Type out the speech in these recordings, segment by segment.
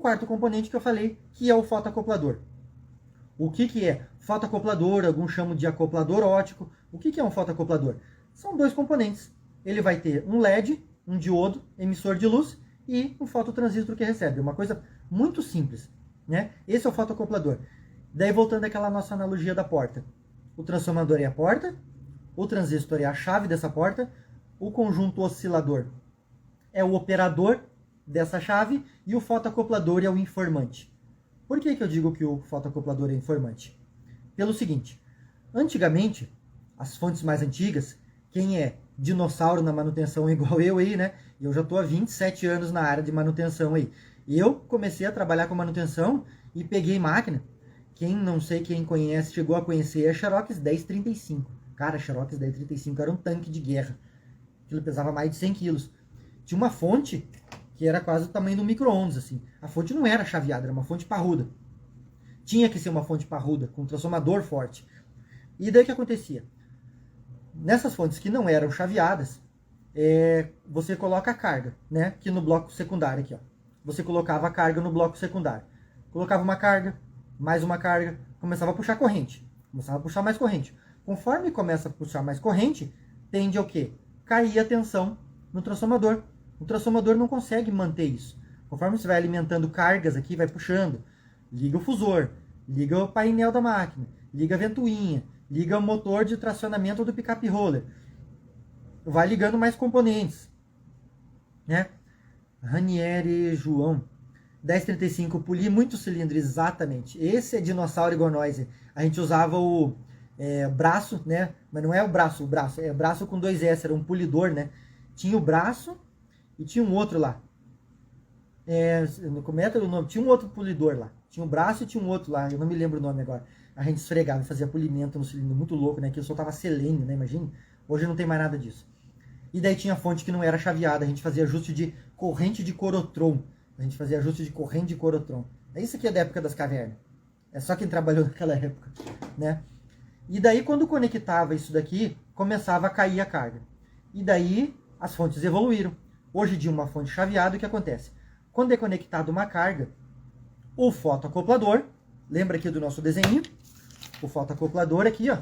quarto componente que eu falei, que é o fotoacoplador. O que é fotoacoplador? Alguns chamam de acoplador óptico. O que é um fotoacoplador? São dois componentes. Ele vai ter um LED, um diodo, emissor de luz, e um fototransistor que recebe. Uma coisa muito simples, né? Esse é o fotoacoplador. Daí, voltando àquela nossa analogia da porta. O transformador é a porta, o transistor é a chave dessa porta, o conjunto oscilador é o operador dessa chave e o fotoacoplador é o informante. Por que eu digo que o fotoacoplador é informante? Pelo seguinte, antigamente, as fontes mais antigas, quem é dinossauro na manutenção igual eu aí, né? Eu já estou há 27 anos na área de manutenção aí. Eu comecei a trabalhar com manutenção e peguei máquina. Quem conhece, chegou a conhecer a Xerox 1035. Cara, a Xerox 1035 era um tanque de guerra. Aquilo pesava mais de 100 quilos. Tinha uma fonte que era quase o tamanho do micro-ondas, assim. A fonte não era chaveada, era uma fonte parruda. Tinha que ser uma fonte parruda, com um transformador forte. E daí o que acontecia? Nessas fontes que não eram chaveadas, você coloca a carga, né? Aqui no bloco secundário, aqui, ó. Você colocava a carga no bloco secundário. Colocava uma carga, mais uma carga, começava a puxar corrente. Começava a puxar mais corrente. Conforme começa a puxar mais corrente, tende ao quê? Cair a tensão no transformador. O transformador não consegue manter isso. Conforme você vai alimentando cargas aqui, vai puxando. Liga o fusor, liga o painel da máquina, liga a ventoinha, liga o motor de tracionamento do picape roller. Vai ligando mais componentes, né? Ranieri João, 1035, polir muito cilindro, exatamente. Esse é dinossauro igual nós. A gente usava o braço, né? Mas não é o braço, é braço com 2 S, era um polidor, né? Tinha o braço e tinha um outro lá. Como é o nome? Tinha um outro polidor lá. Tinha um braço e tinha um outro lá. Eu não me lembro o nome agora. A gente esfregava, fazia polimento no cilindro, muito louco, né? Que soltava selênio, né? Imagina. Hoje não tem mais nada disso. E daí tinha fonte que não era chaveada. A gente fazia ajuste de corrente de corotron. A gente fazia ajuste de corrente de corotron. Isso aqui é da época das cavernas. É só quem trabalhou naquela época, né? E daí quando conectava isso daqui, começava a cair a carga. E daí as fontes evoluíram. Hoje de uma fonte chaveada, o que acontece? Quando é conectado uma carga, o fotoacoplador, lembra aqui do nosso desenho? O fotoacoplador aqui, ó,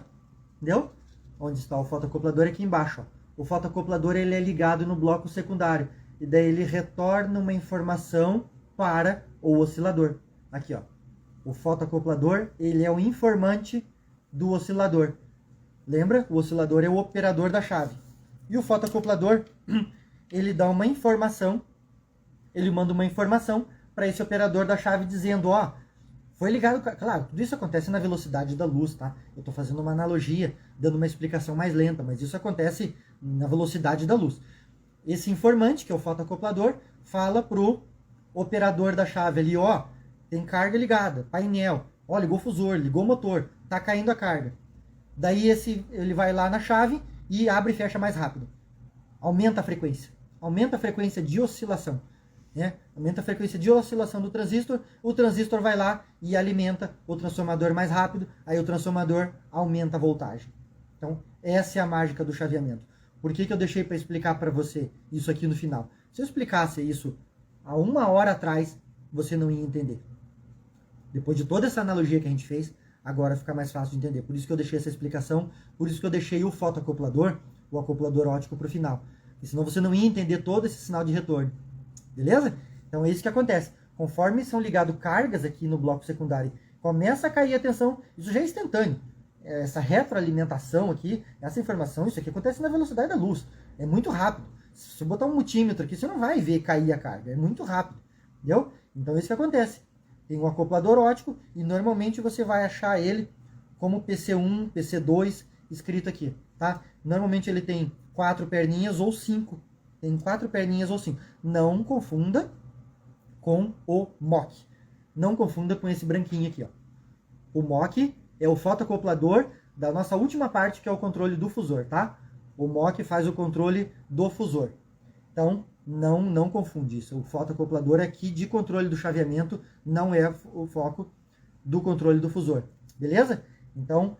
entendeu? Onde está o fotoacoplador? Aqui embaixo, ó. O fotoacoplador ele é ligado no bloco secundário. E daí ele retorna uma informação para o oscilador. Aqui, ó. O fotoacoplador, ele é o informante do oscilador. Lembra? O oscilador é o operador da chave. E o fotoacoplador, ele dá uma informação, ele manda uma informação para esse operador da chave dizendo, ó, foi ligado... Claro, tudo isso acontece na velocidade da luz, tá? Eu estou fazendo uma analogia, dando uma explicação mais lenta, mas isso acontece na velocidade da luz. Esse informante, que é o fotoacoplador, fala pro operador da chave ali, ó, tem carga ligada, painel, ó, ligou o fusor, ligou o motor, tá caindo a carga. Daí ele vai lá na chave e abre e fecha mais rápido. Aumenta a frequência de oscilação, né? Aumenta a frequência de oscilação do transistor, o transistor vai lá e alimenta o transformador mais rápido, aí o transformador aumenta a voltagem. Então, essa é a mágica do chaveamento. Por que eu deixei para explicar para você isso aqui no final? Se eu explicasse isso há 1 hora atrás, você não ia entender. Depois de toda essa analogia que a gente fez, agora fica mais fácil de entender. Por isso que eu deixei essa explicação, por isso que eu deixei o fotoacoplador, o acoplador óptico para o final. Porque senão você não ia entender todo esse sinal de retorno. Beleza? Então é isso que acontece. Conforme são ligadas cargas aqui no bloco secundário, começa a cair a tensão, isso já é instantâneo. Essa retroalimentação aqui, essa informação, isso aqui acontece na velocidade da luz. É muito rápido. Se você botar um multímetro aqui, você não vai ver cair a carga. É muito rápido. Entendeu? Então é isso que acontece. Tem um acoplador óptico e normalmente você vai achar ele como PC1, PC2 escrito aqui, tá? Normalmente ele tem 4 perninhas ou 5. Tem 4 perninhas ou 5. Não confunda com o MOC. Não confunda com esse branquinho aqui, ó. O MOC é o fotoacoplador da nossa última parte, que é o controle do fusor, tá? O MOC faz o controle do fusor. Então, não confunde isso. O fotoacoplador aqui de controle do chaveamento não é o foco do controle do fusor. Beleza? Então,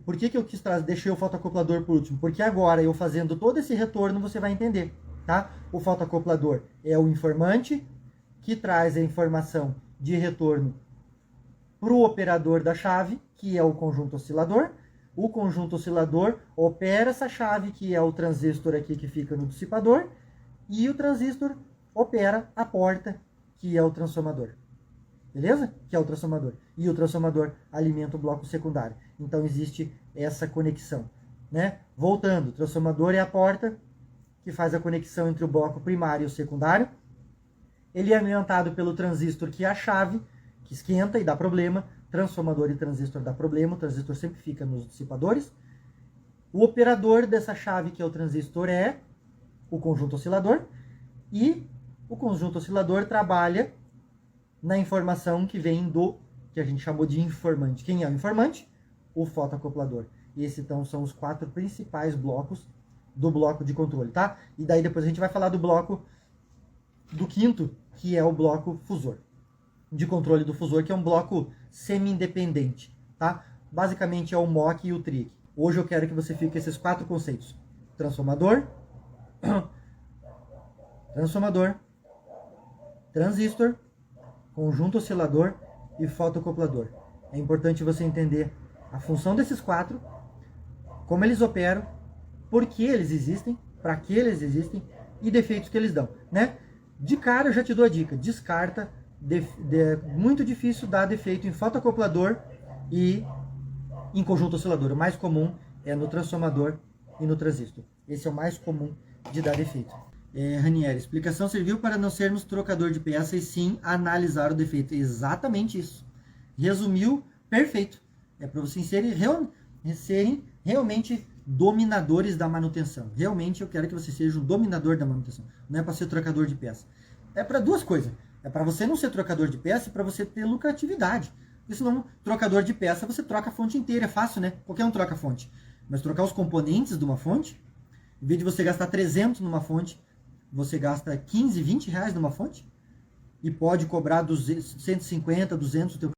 por que eu deixei o fotoacoplador por último? Porque agora, eu fazendo todo esse retorno, você vai entender, tá? O fotoacoplador é o informante, que traz a informação de retorno para o operador da chave, que é o conjunto oscilador. O conjunto oscilador opera essa chave, que é o transistor aqui que fica no dissipador, e o transistor opera a porta, que é o transformador. Beleza? Que é o transformador. E o transformador alimenta o bloco secundário. Então existe essa conexão, né? Voltando, o transformador é a porta que faz a conexão entre o bloco primário e o secundário. Ele é alimentado pelo transistor, que é a chave, que esquenta e dá problema. Transformador e transistor dá problema, o transistor sempre fica nos dissipadores. O operador dessa chave, que é o transistor, é o conjunto oscilador. E o conjunto oscilador trabalha na informação que vem do, que a gente chamou de informante. Quem é o informante? O fotoacoplador. E esses então são os 4 principais blocos do bloco de controle, tá? E daí depois a gente vai falar do bloco do quinto, que é o bloco fusor. De controle do fusor, que é um bloco semi-independente, tá? Basicamente é o MOC e o TRIC. Hoje eu quero que você fique com esses 4 conceitos. Transformador, transistor, conjunto oscilador e fotoacoplador. É importante você entender a função desses 4, como eles operam, por que eles existem, para que eles existem e defeitos que eles dão, né? De cara eu já te dou a dica, descarta, muito difícil dar defeito em fotoacoplador e em conjunto oscilador. O mais comum é no transformador e no transistor. Esse é o mais comum de dar defeito. Ranieri, explicação serviu para não sermos trocador de peça e sim analisar o defeito. Exatamente isso. Resumiu perfeito. É para vocês serem realmente dominadores da manutenção. Realmente eu quero que você seja um dominador da manutenção. Não é para ser trocador de peça. É para duas coisas. É para você não ser trocador de peça e para você ter lucratividade. Porque senão, trocador de peça, você troca a fonte inteira. É fácil, né? Qualquer um troca a fonte. Mas trocar os componentes de uma fonte, em vez de você gastar 300 numa fonte, você gasta 15, 20 reais numa fonte e pode cobrar 150, 200 do teu